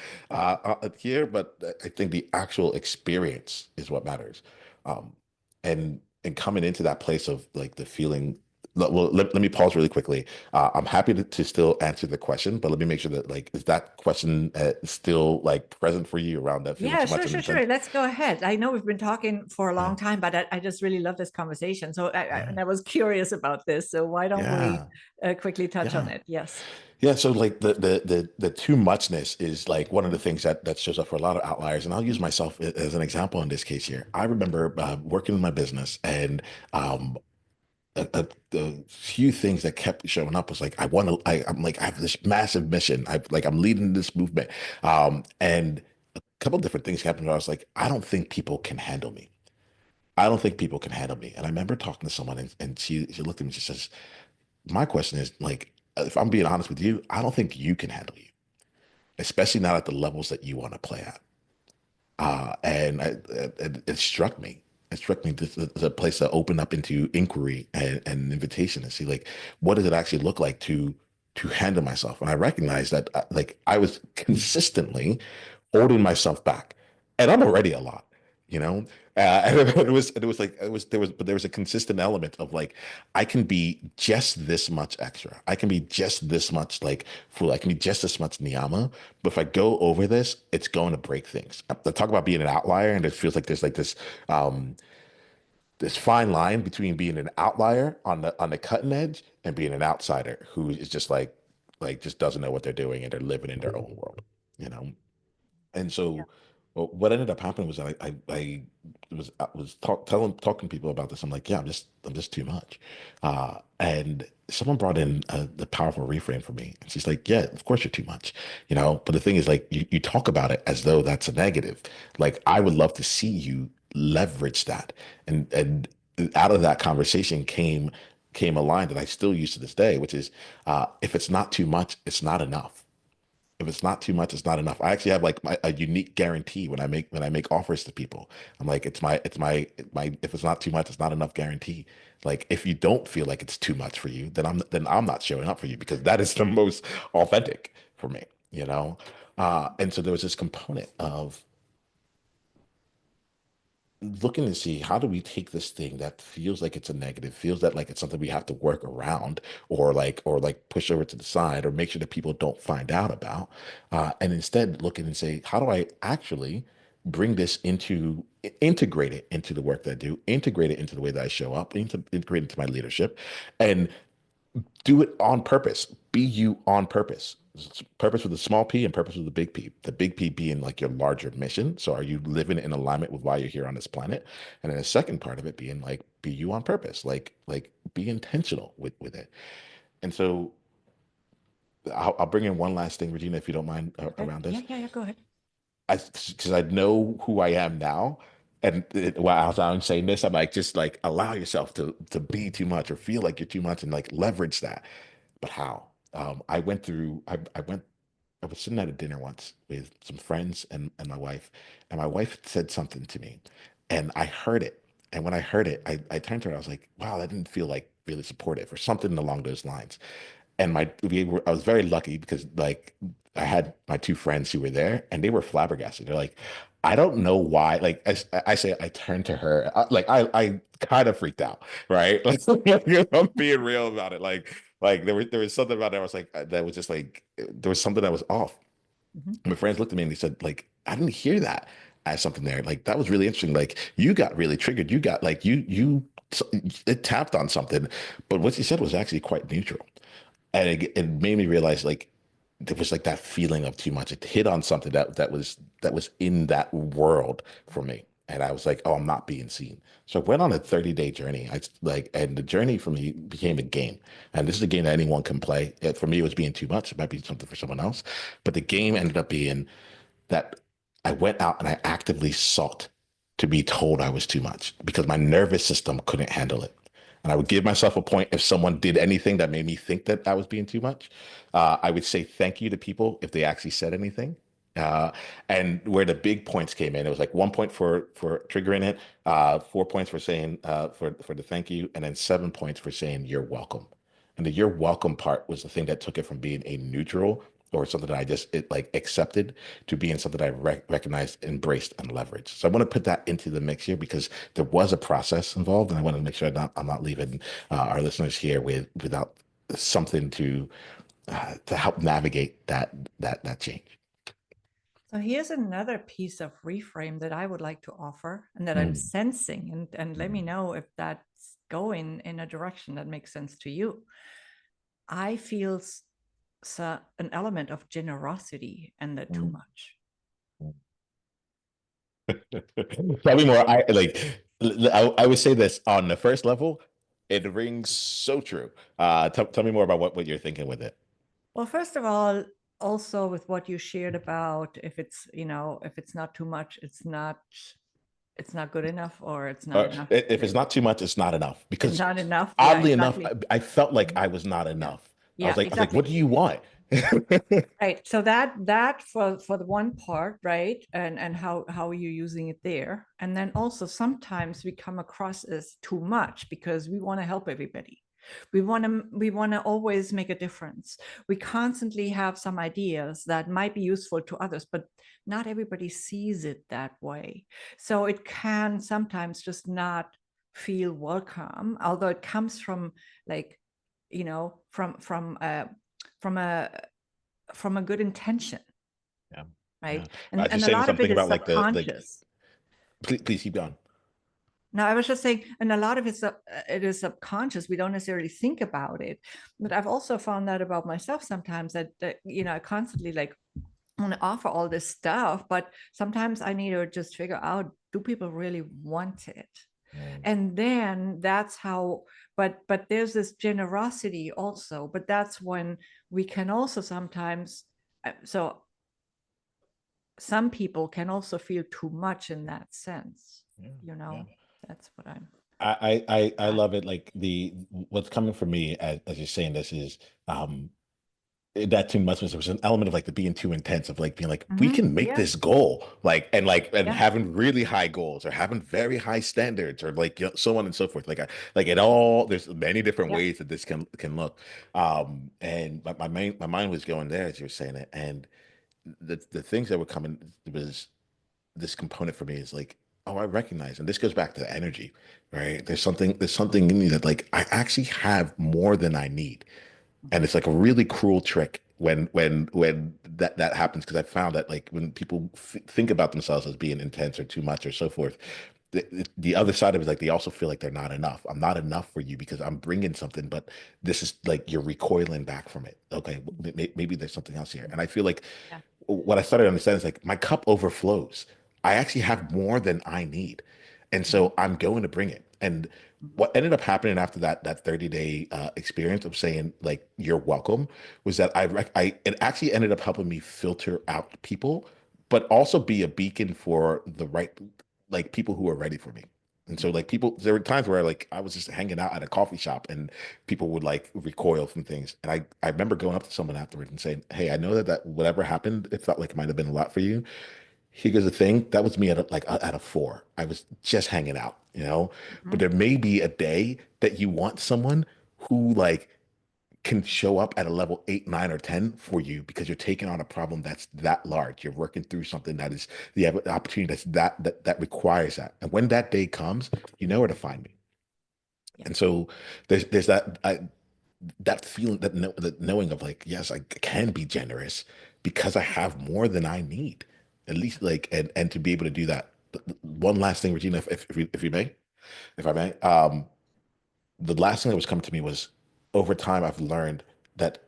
here, but I think the actual experience is what matters. Um, and coming into that place of like the feeling. Well, let me pause really quickly. I'm happy to still answer the question, but let me make sure that like is that question still like present for you around that feeling Yeah, too sure, much and sure, sure. intense? Let's go ahead. I know we've been talking for a Yeah, long time, but I just really love this conversation. So yeah, and I was curious about this. So why don't we yeah, quickly touch on yeah. it? Yes. Yeah, so like the too muchness is like one of the things that shows up for a lot of outliers, and I'll use myself as an example in this case here. I remember working in my business, and um, the few things that kept showing up was like, I'm like, I have this massive mission. I'm leading this movement. And a couple different things happened where I was like, I don't think people can handle me. I don't think people can handle me. And I remember talking to someone, and she looked at me and she says, my question is like, if I'm being honest with you, I don't think you can handle you, especially not at the levels that you want to play at. It struck me. It struck me this is a place that opened up into inquiry and invitation and see like what does it actually look like to handle myself. And I recognized that like I was consistently holding myself back, and I'm already a lot, you know. And but there was a consistent element of like I can be just this much extra. I can be just this much like fool. I can be just this much Niiamah. But if I go over this, it's going to break things. I talk about being an outlier, and it feels like there's like um this fine line between being an outlier on the cutting edge and being an outsider who is just like just doesn't know what they're doing and they're living in their own world, you know. And Yeah. so what ended up happening was that I was talking to people about this. I'm like, yeah, I'm just too much. And someone brought in the powerful reframe for me. And she's like, yeah, of course you're too much, you know. But the thing is, like, you talk about it as though that's a negative. Like, I would love to see you leverage that. And out of that conversation came a line that I still use to this day, which is, if it's not too much, it's not enough. If it's not too much, it's not enough. I actually have like a unique guarantee when I make offers to people. I'm like, it's my if it's not too much, it's not enough guarantee. Like if you don't feel like it's too much for you, then I'm not showing up for you because that is the most authentic for me, you know? And so there was this component of looking to see how do we take this thing that feels like it's a negative, feels that like it's something we have to work around or like push over to the side or make sure that people don't find out about, and instead looking and say, how do I actually bring this integrate it into the work that I do, integrate it into the way that I show up, integrate it into my leadership, and do it on purpose. Be you on purpose. Purpose with a small p and purpose with a big P. The big P being like your larger mission. So are you living in alignment with why you're here on this planet? And then the second part of it being like be you on purpose. Like be intentional with it. And so I'll bring in one last thing, Regina, if you don't mind, Okay. around Yeah, this. yeah, yeah. Go ahead. Because I know who I am now. And while I'm saying this, I'm like, just like allow yourself to be too much or feel like you're too much and like leverage that. But how? I was sitting at a dinner once with some friends and my wife, and my wife said something to me, and I heard it. And when I heard it, I turned to her, I was like, wow, that didn't feel like really supportive or something along those lines. And I was very lucky because like I had my two friends who were there and they were flabbergasted. They're like, I don't know why. Like I say, I turned to her, I kind of freaked out, right? Like, I'm being real about it. Like there was something about it. I was like, that was just like, there was something that was off. Mhm. My friends looked at me and they said, like, I didn't hear that as something there. Like, that was really interesting. Like, you got really triggered. You got like, it tapped on something. But what she said was actually quite neutral. And it made me realize like there was like that feeling of too much. It hit on something that was in that world for me. And I was like, oh, I'm not being seen. So I went on a 30-day journey. And the journey for me became a game. And this is a game that anyone can play. For me, it was being too much. It might be something for someone else. But the game ended up being that I went out and I actively sought to be told I was too much because my nervous system couldn't handle it. And I would give myself a point if someone did anything that made me think that I was being too much. I would say thank you to people if they actually said anything. Uh, and where the big points came in, it was like 1 point for triggering it, 4 points for saying for the thank you, and then 7 points for saying you're welcome. And the you're welcome part was the thing that took it from being a neutral or something that I just like accepted to being something I recognized, embraced, and leveraged. So I want to put that into the mix here because there was a process involved, and I want to make sure I'm not leaving our listeners here without something to help navigate that change. So here's another piece of reframe that I would like to offer and that I'm Mm, sensing, and let me mm, know if that's going in a direction that makes sense to you. I feel an element of generosity and the too mm, much. mm. Tell me more. I would say this on the first level. It rings so true. Tell me more about what you're thinking with it. Well, first of all, also with what you shared about if it's, if it's not too much, it's not good enough or it's not Or enough. if it's not too much, it's not enough. It's Because not enough. Yeah, oddly enough, exactly. I felt like Mhm. I was not Yeah. enough. Yeah, I was like, what exactly. do you want? Right. So that for the one part, right? And how are you using it there? And then also sometimes we come across as too much because we want to help everybody. We want to always make a difference. We constantly have some ideas that might be useful to others, but not everybody sees it that way. So it can sometimes just not feel welcome, although it comes from like, from a from a good intention, Yeah, yeah. right? I and was and just a saying lot of it something is about like the subconscious. please keep going. No, I was just saying, and a lot of it is subconscious. We don't necessarily think about it, but I've also found that about myself sometimes that I constantly like want to offer all this stuff, but sometimes I need to just figure out, do people really want it? Mm, And then that's how. But there's this generosity also. But that's when we can also sometimes. So some people can also feel too much in that sense. yeah, You yeah. know, that's what I'm. I At. love it. Like the what's coming from me as you're saying this is um that too much was an element of like the being too intense of like being like we can make Yeah, this goal and yeah, having really high goals or having very high standards or like so on and so forth like it all there's many different yeah. ways that this can look and my mind was going there as you were saying it and the things that were coming was this component for me is like, oh, I recognize, and this goes back to energy, right? There's something in me that like I actually have more than I need, and Mhm. it's like a really cruel trick when that happens because I found that like when people think about themselves as being intense or too much or so forth. The other side of it is like they also feel like they're not enough. I'm not enough for you because I'm bringing something, but this is like you're recoiling back from it. Okay, maybe there's something else here, and I feel like Yeah. what I started to understand is like my cup overflows. I actually have more than I need. And Mhm. so I'm going to bring it. And Mhm. what ended up happening after that 30-day experience of saying like you're welcome was that I it actually ended up helping me filter out people, but also be a beacon for the right like people who are ready for me. And so like people there were times where like I was just hanging out at a coffee shop and people would like recoil from things. And I remember going up to someone afterwards and saying, "Hey, I know that whatever happened, it felt like it might have been a lot for you. Here's the thing, that was me at a 4. I was just hanging out, you know. But Mhm. there may be a day that you want someone who like can show up at a level 8, 9, or 10 for you because you're taking on a problem that's that large. You're working through something that is the opportunity that's that requires that. And when that day comes, you know where to find me. Yeah. And so there's that feeling that knowing of like yes I can be generous because I have more than I need at least like and to be able to do that. One last thing, Regina, if you may, if I may, the last thing that was coming to me was over time I've learned that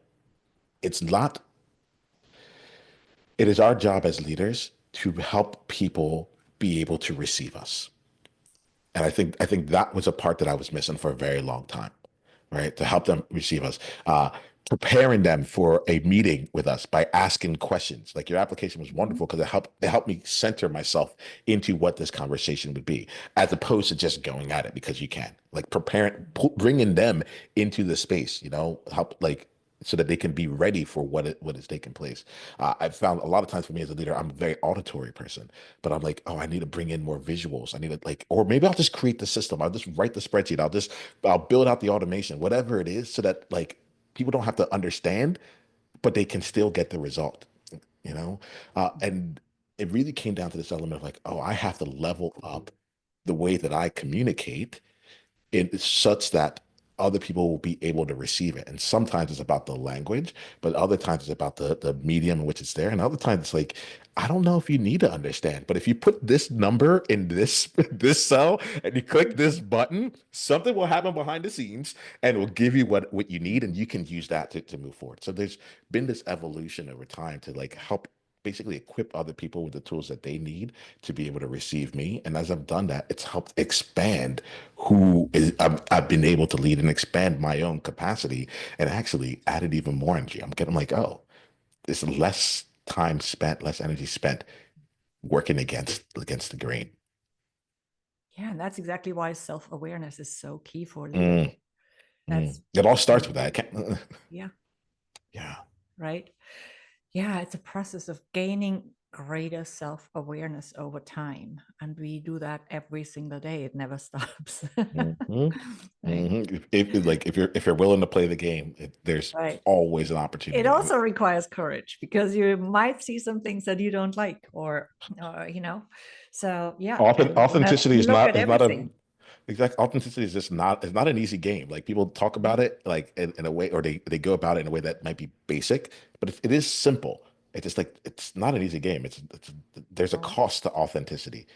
it's not it is our job as leaders to help people be able to receive us. And I think that was a part that I was missing for a very long time, right? To help them receive us, preparing them for a meeting with us by asking questions. Like your application was Mhm. wonderful because it helped me center myself into what this conversation would be, as opposed to just going at it because you can. Like preparing, bringing them into the space, help like so that they can be ready for what is taking place. I've found a lot of times for me as a leader, I'm a very auditory person, but I'm like, oh, I need to bring in more visuals. I need to like, or maybe I'll just create the system. I'll just write the spreadsheet. I'll build out the automation, whatever it is, so that like people don't have to understand, but they can still get the result, you know? And it really came down to this element of like, oh, I have to level up the way that I communicate in such that other people will be able to receive it. And sometimes it's about the language, but other times it's about the medium in which it's there. And other times it's like, I don't know if you need to understand, but if you put this number in this this cell and you click this button, something will happen behind the scenes and it will give you what you need, and you can use that to move forward. So there's been this evolution over time to like help. basically equip other people with the tools that they need to be able to receive me. And as I've done that, it's helped expand who is I've been able to lead and expand my own capacity and actually added even more energy. I'm getting like, oh, there's less time spent, less energy spent working against the grain. Yeah, and that's exactly why self-awareness is so key for Mm, leadership. mm. That's It all starts with that. I really, can't, yeah, yeah. right. Yeah, it's a process of gaining greater self-awareness over time. And we do that every single day. It never stops. Hmm. Right. Hmm. If you're willing to play the game, there's Right. always an It opportunity. also requires courage because you might see some things that you don't like so yeah, and you have to Authenticity look at is not a everything. exact authenticity is just not it's not an easy game. Like people talk about it like in a way, or they go about it in a way that might be basic, but it is simple. It's just like it's not an easy game. It's there's a Oh, cost to authenticity,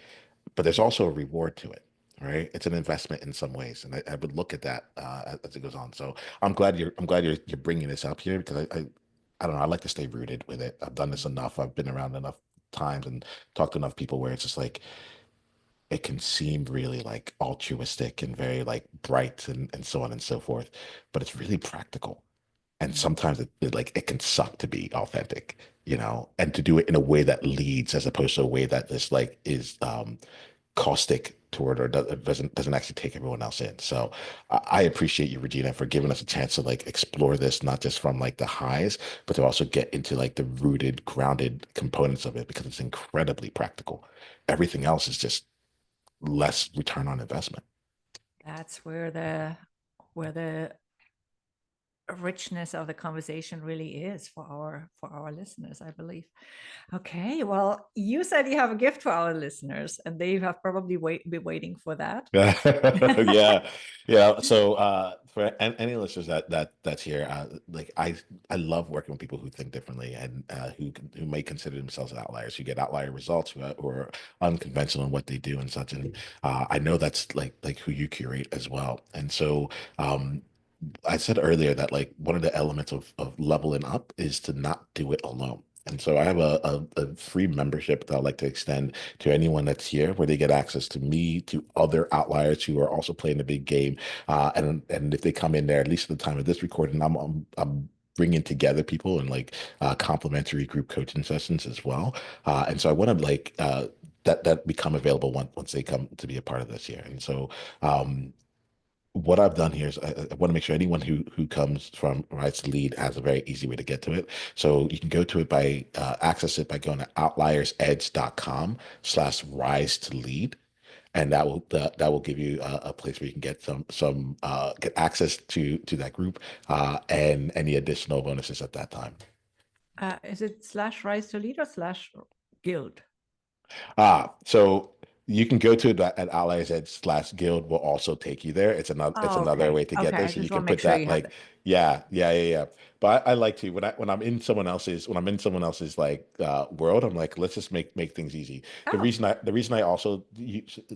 but there's also a reward to it, right? It's an investment in some ways, and I would look at that as it goes on. So I'm glad you're bringing this up here because I don't know. I like to stay rooted with it. I've done this enough. I've been around enough times and talked to enough people where it's just like it can seem really like altruistic and very like bright and so on and so forth, but it's really practical. And mm, sometimes it can suck to be authentic, and to do it in a way that leads as opposed to a way that this like is caustic toward or doesn't actually take everyone else in. So I appreciate you, Regina, for giving us a chance to like explore this, not just from like the highs, but to also get into like the rooted, grounded components of it because it's incredibly practical. Everything else is just less return on investment. that's where the richness of the conversation really is for our listeners, I believe. Okay, well, you said you have a gift for our listeners, and they have probably been waiting for that. Yeah, yeah. So for any listeners that's here, like I love working with people who think differently and who may consider themselves outliers, who get outlier results, who are unconventional in what they do and such. And I know that's like who you curate as well. And so I said earlier that like one of the elements of leveling up is to not do it alone. And so I have a free membership that I'd like to extend to anyone that's here, where they get access to me, to other outliers who are also playing the big game. And if they come in there, at least at the time of this recording, I'm bringing together people and like complimentary group coaching sessions as well. And so I want to like that become available once they come to be a part of this year. And so what I've done here is I want to make sure anyone who comes from Rise to Lead has a very easy way to get to it. So you can go to it by access it by going to outliersedge.com/rise to lead. And that will give you a place where you can get some get access to that group and any additional bonuses at that time. Is it slash rise to lead or slash guild? So you can go to it at Allies Edge / guild will also take you there. It's Oh, another okay. way to get Okay. there. I So you just can want to make put sure that you have like, that. yeah. But I like to when I'm in someone else's like world, I'm like, let's just make things easy. Oh, The reason I also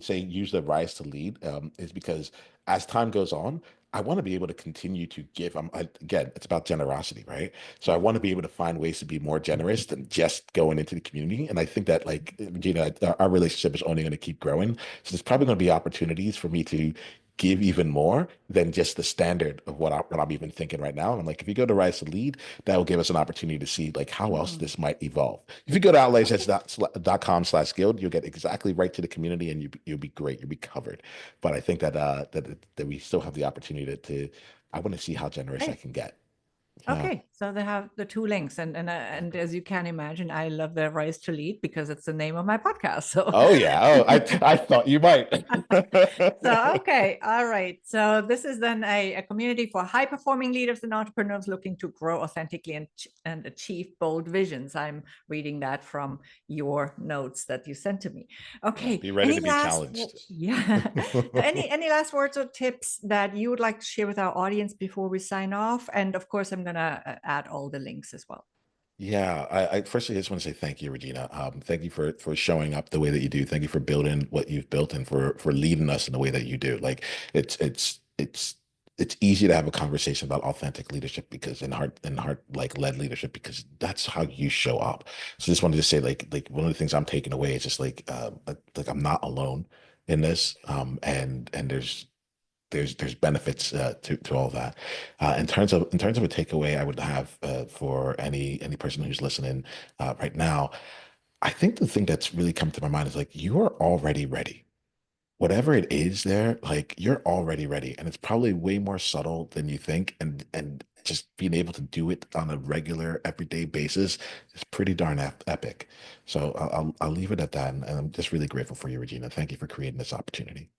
say use the rise to lead is because as time goes on, I want to be able to continue to give. Again, it's about generosity, right? So I yeah. want to be able to find ways to be more generous than just going into the community. And I think that like, Gina, our relationship is only going to keep growing. So there's probably going to be opportunities for me to give even more than just the standard of what I'm even thinking right now. And I'm like, if you go to Rise to Lead, that will give us an opportunity to see like how else Mm, this might evolve. If you go to okay. outliers.com/guild, you'll get exactly right to the community and you'll be great. You'll be covered. But I think that we still have the opportunity to I want to see how generous I Great. can get. Yeah. Okay, so they have the two links, and as you can imagine, I love the Rise to Lead because it's the name of my podcast. So, Oh yeah. Oh, I thought you might. so okay, all right. So this is then a community for high-performing leaders and entrepreneurs looking to grow authentically and achieve bold visions. I'm reading that from your notes that you sent to me. Yeah, Okay, be ready any to be last challenged. yeah, so any last words or tips that you would like to share with our audience before we sign off? And of course, I'm gonna add all the links as well. Yeah, I firstly just want to say thank you, Regina. Thank you for showing up the way that you do. Thank you for building what you've built and for leading us in the way that you do. Like it's it's easy to have a conversation about authentic leadership because in heart like led leadership because that's how you show up. So just wanted to say like one of the things I'm taking away is just like I'm not alone in this. And there's benefits to all that. In terms of a takeaway, I would have for any person who's listening right now. I think the thing that's really come to my mind is like you are already ready. Whatever it is there, like you're already ready, and it's probably way more subtle than you think. And just being able to do it on a regular, everyday basis is pretty darn epic. So I'll leave it at that, and I'm just really grateful for you, Regina. Thank you for creating this opportunity.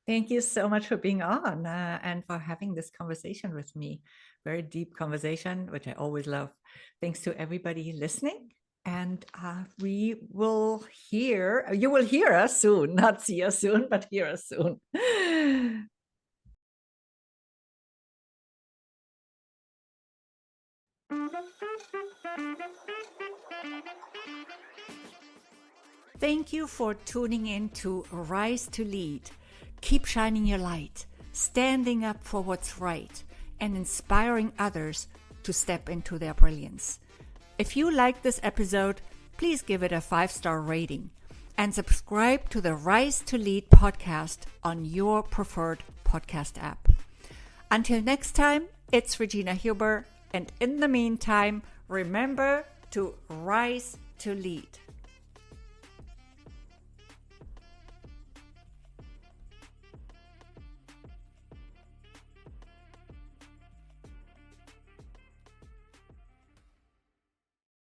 Thank you so much for being on and for having this conversation with me. Very deep conversation, which I always love. Thanks to everybody listening. And you will hear us soon, not see us soon, but hear us soon. Thank you for tuning in to Rise to Lead. Keep shining your light, standing up for what's right, and inspiring others to step into their brilliance. If you like this episode, please give it a 5-star rating and subscribe to the Rise to Lead podcast on your preferred podcast app. Until next time, it's Regina Huber, and in the meantime, remember to rise to lead.